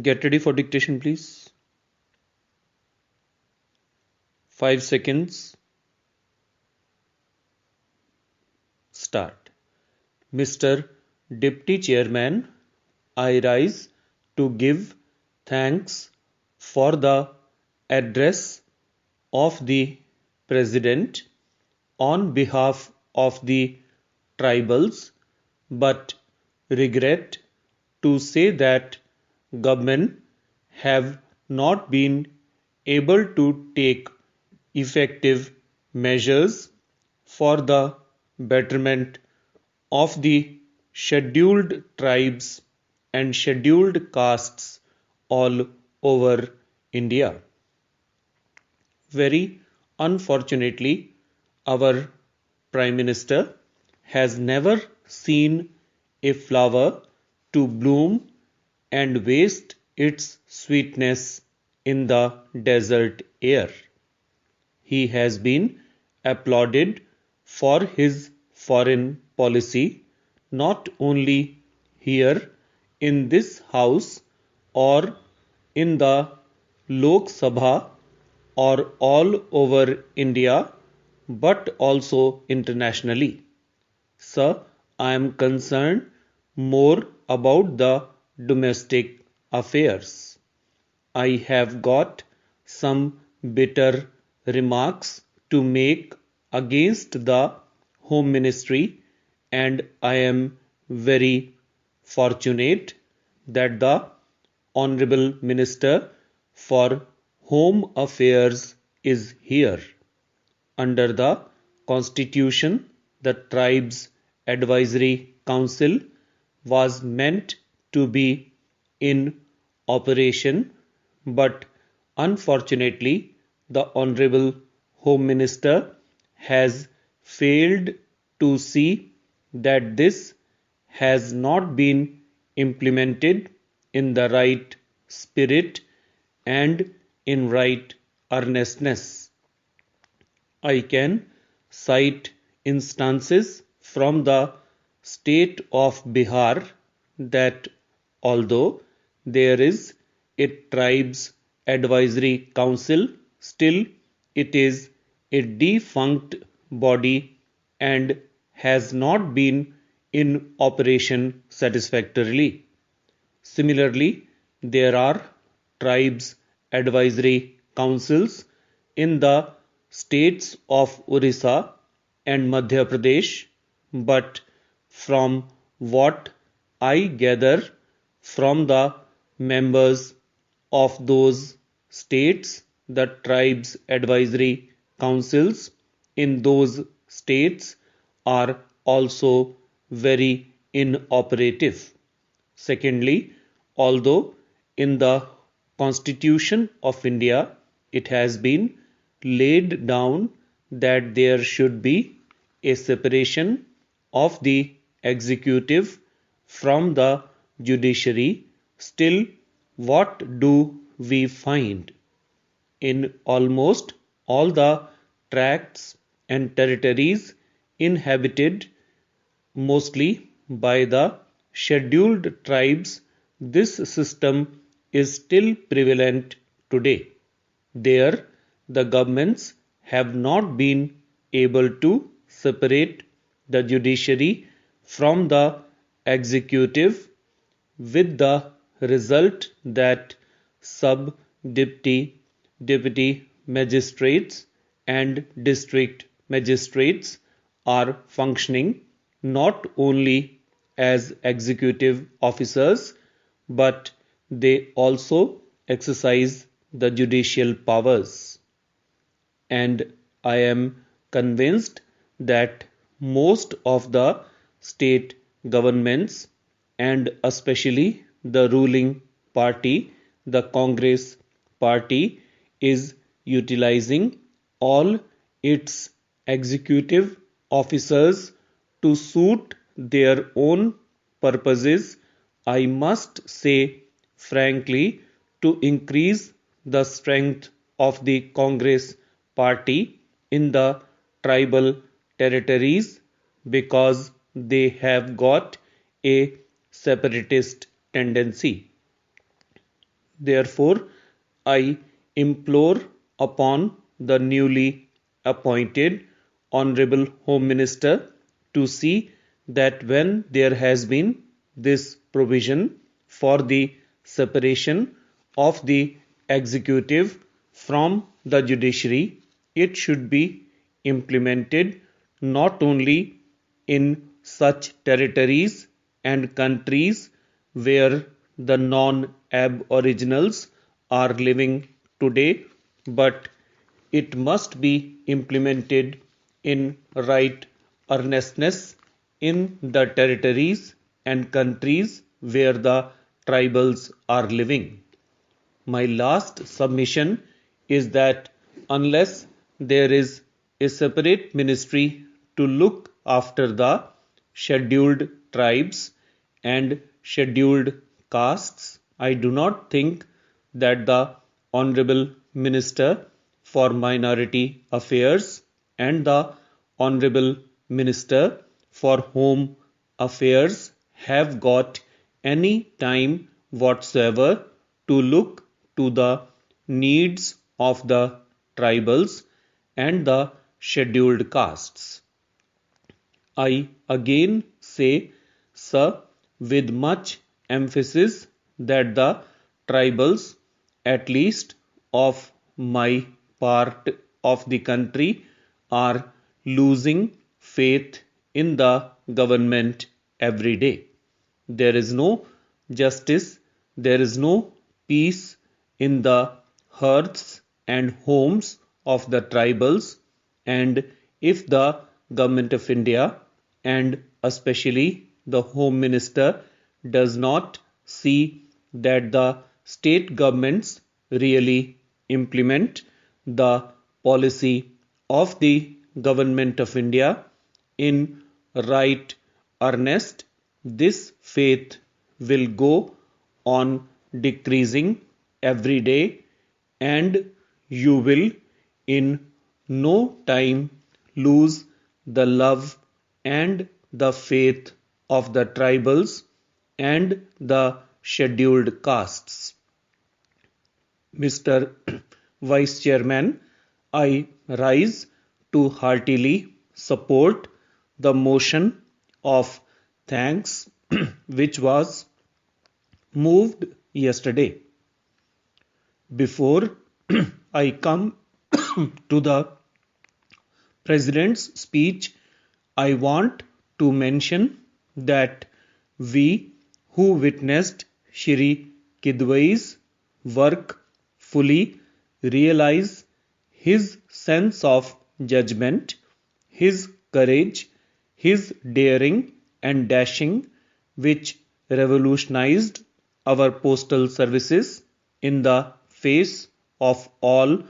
Get ready for dictation, please. 5 seconds. Start. Mr. Deputy Chairman, I rise to give thanks for the address of the President on behalf of the tribals, but regret to say that government have not been able to take effective measures for the betterment of the scheduled tribes and scheduled castes all over India. Very unfortunately, our Prime Minister has never seen a flower to bloom and waste its sweetness in the desert air. He has been applauded for his foreign policy not only here in this house or in the Lok Sabha or all over India but also internationally. Sir, I am concerned more about the domestic affairs. I have got some bitter remarks to make against the Home Ministry, and I am very fortunate that the Honorable Minister for Home Affairs is here. Under the Constitution, the Tribes Advisory Council was meant to be in operation, but unfortunately, the Honorable Home Minister has failed to see that this has not been implemented in the right spirit and in right earnestness. I can cite instances from the state of Bihar that although there is a tribes advisory council, still it is a defunct body and has not been in operation satisfactorily. Similarly, there are tribes advisory councils in the states of Orissa and Madhya Pradesh, but from what I gather from the members of those states, the tribes advisory councils in those states are also very inoperative. Secondly, although in the Constitution of India it has been laid down that there should be a separation of the executive from the judiciary, still what do we find? In almost all the tracts and territories inhabited mostly by the scheduled tribes, this system is still prevalent today. There, the governments have not been able to separate the judiciary from the executive, with the result that sub-deputy, deputy magistrates and district magistrates are functioning not only as executive officers but they also exercise the judicial powers. And I am convinced that most of the state governments and especially the ruling party, the Congress party, is utilizing all its executive officers to suit their own purposes. I must say frankly, to increase the strength of the Congress party in the tribal territories because they have got a separatist tendency. Therefore, I implore upon the newly appointed Honorable Home Minister to see that when there has been this provision for the separation of the executive from the judiciary, it should be implemented not only in such territories and countries where the non-aboriginals are living today, but it must be implemented in right earnestness in the territories and countries where the tribals are living. My last submission is that unless there is a separate ministry to look after the scheduled tribes and scheduled castes, I do not think that the Honorable Minister for Minority Affairs and the Honorable Minister for Home Affairs have got any time whatsoever to look to the needs of the tribals and the scheduled castes. I again say, sir, with much emphasis that the tribals, at least of my part of the country, are losing faith in the government every day. There is no justice, there is no peace in the hearths and homes of the tribals, and if the government of India and especially the Home Minister does not see that the state governments really implement the policy of the government of India in right earnest, this faith will go on decreasing every day, and you will in no time lose the love and the faith of the tribals and the scheduled castes. Mr. Vice Chairman, I rise to heartily support the motion of thanks which was moved yesterday. Before I come to the President's speech, I want to mention that we who witnessed Shri Kidwai's work fully realize his sense of judgment, his courage, his daring and dashing, which revolutionized our postal services in the face of all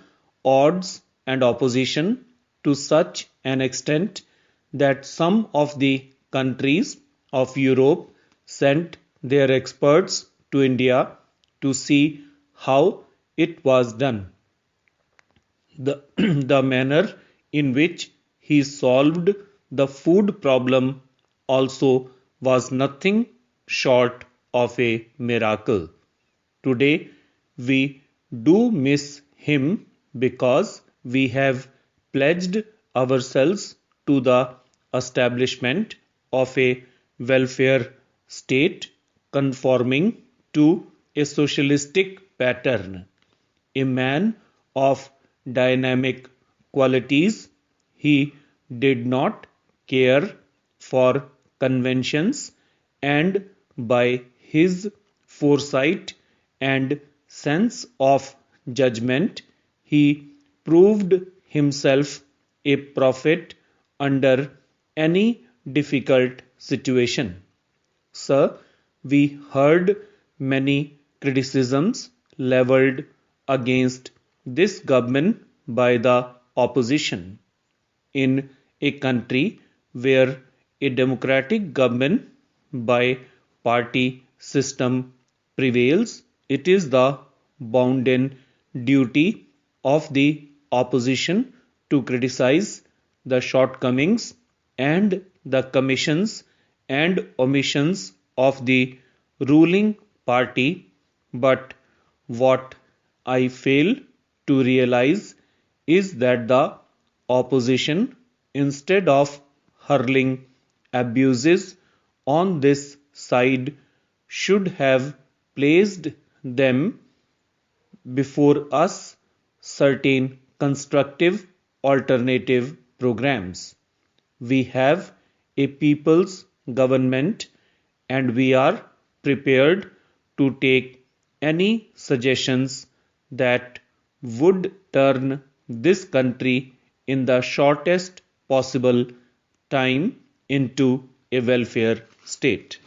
odds and opposition to such an extent that some of the countries of Europe sent their experts to India to see how it was done. The manner in which he solved the food problem also was nothing short of a miracle. Today we do miss him because we have pledged ourselves to the establishment of a welfare state conforming to a socialistic pattern. A man of dynamic qualities, he did not care for conventions, and by his foresight and sense of judgment, he proved himself a prophet under any difficult situation. Sir, we heard many criticisms leveled against this government by the opposition. In a country where a democratic government by party system prevails, it is the bounden duty of the opposition to criticize the shortcomings and the commissions and omissions of the ruling party, but What I fail to realize is that the opposition, instead of hurling abuses on this side, should have placed them before us certain constructive alternative programs. We have a people's government and we are prepared to take any suggestions that would turn this country in the shortest possible time into a welfare state.